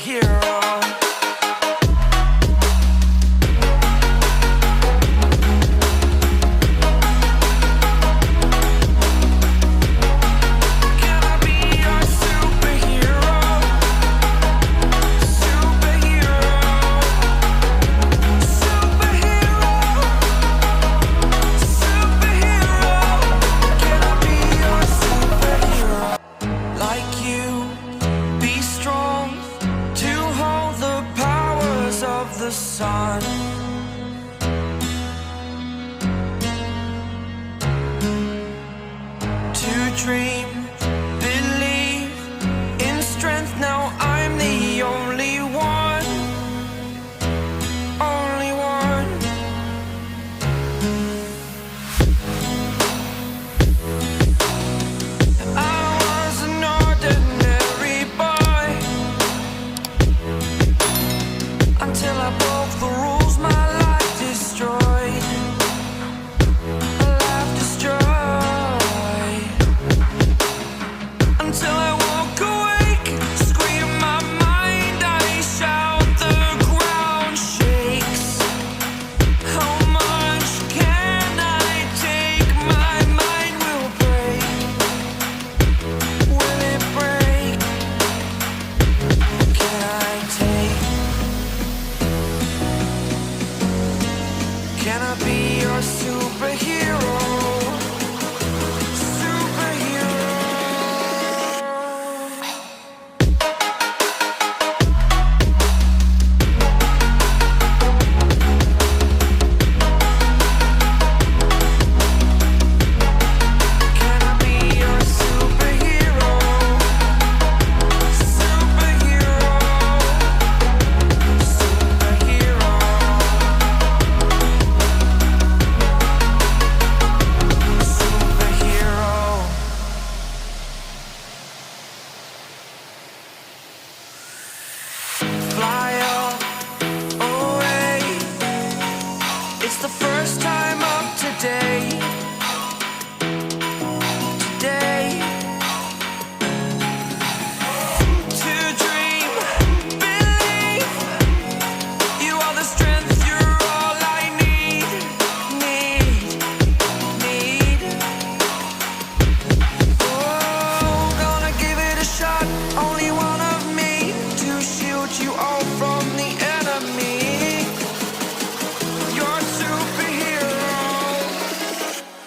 superhero. The sun, to dream, believe in strength. Now I'm the only one, only one. I was an ordinary boy until I broke the rules, my life destroyed. A life destroyed. Until I woke awake, scream my mind, I shout, the ground shakes. How much can I take? My mind will break. Will it break? Can I take? Can I be your superhero? Superhero. Can I be your superhero? Superhero. Superhero. Fly away. It's the first time of today. Today. To dream, believe. You are the strength, you're all I need. Need. Oh, gonna give it a shot. Only one of me to shield you all from the enemy. You're a superhero.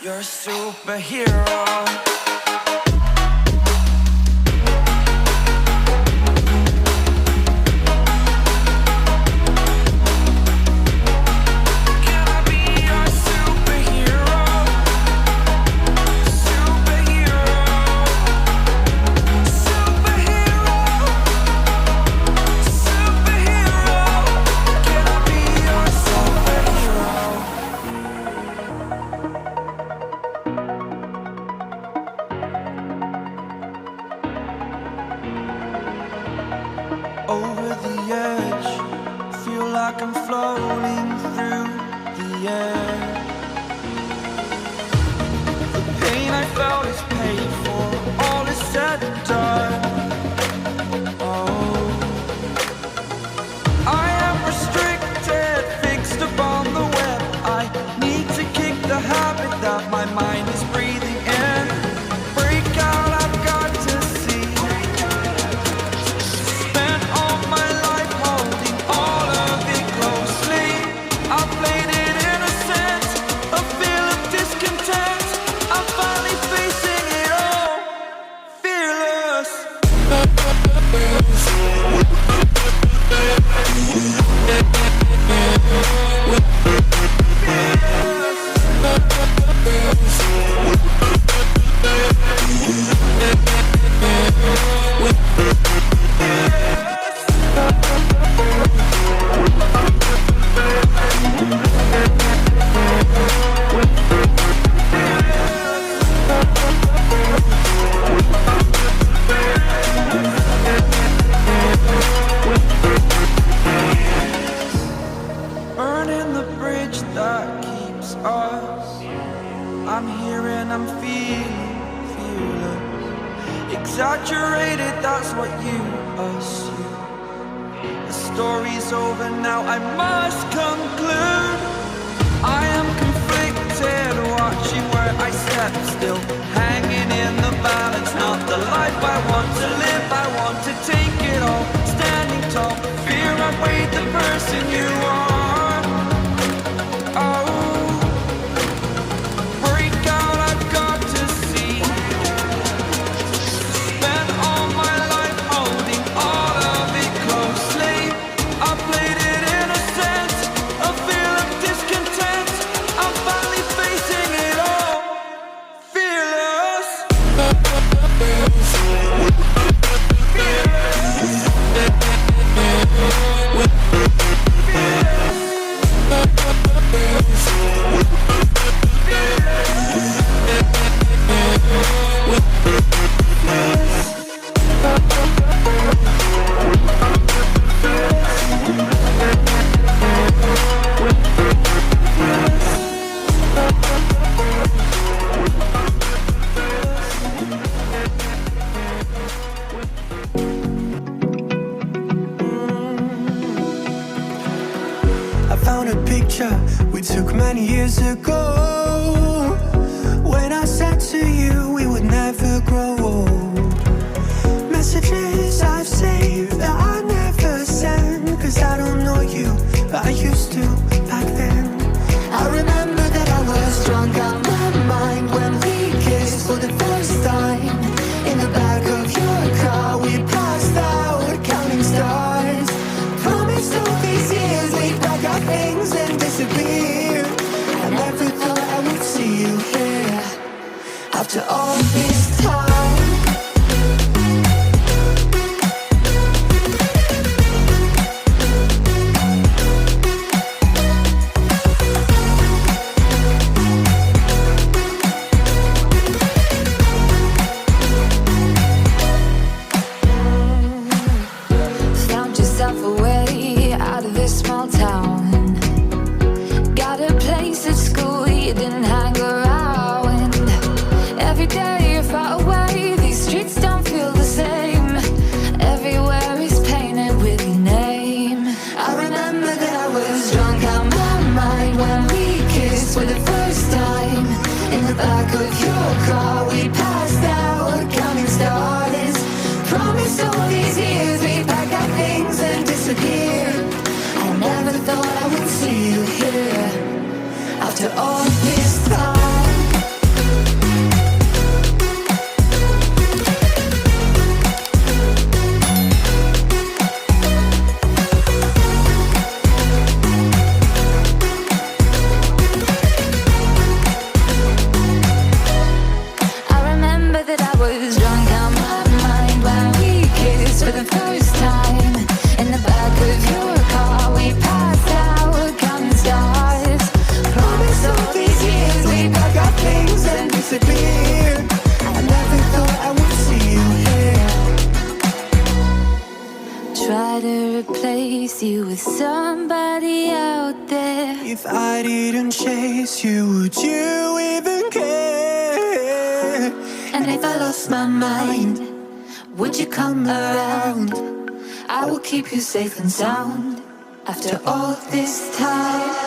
You're a superhero. Can I be your superhero? Superhero. Superhero. Superhero. Can I be your superhero? Over the edge, feel like I'm floating through the air. The pain I felt is paid for, all is said and done. Oh, I am restricted, fixed upon the web. I need to kick the habit that my mind is breathing in. Break out, I've got to see. Spent all my life holding all of it closely. I played it innocent, a feel of discontent. I'm finally facing it all, fearless. Burning the bridge that keeps us. I'm here and I'm feeling fearless. Exaggerated, that's what you assume. story's over now, I must conclude. I am conflicted, watching where I step still, hanging in the balance, not the life I want to live. I want to take it all, standing tall, fear I've weighed the person you are. Oh, break out, I've got to see. Spent all my life holding all of it closely. I played it innocent, a feel of discontent. I'm finally facing it all, fearless. I found a picture we took many years ago, when I said to you we would never grow old. Messages I've saved that I never send, cause I don't know you, but I used to back then. I remember that I was drunk out my mind when we kissed for the first time. In the back of your car we passed out counting stars. Promised all these years we'd pack our things and disappear. I never thought I would see you here after all this time. Found yourself a way out of this small town. Got a place at school you didn't hang around. Every day you're far away, these streets don't feel the same. Everywhere is painted with your name. I remember that I was drunk out my mind when we kissed for the first time. In the back of your car we passed out counting stars. Promised all these years we'd pack our things and disappear. I never thought I would see you here after all this time. I remember that I was drunk out my mind when we kissed for the first time. In the back of your car we passed out counting stars. Promised all these years we'd pack our things and disappear. I never thought I would see you here. Try to replace you with somebody out there. If I didn't chase you, would you even care? And if I lost my mind, would you come around? I will keep you safe and sound after all this time.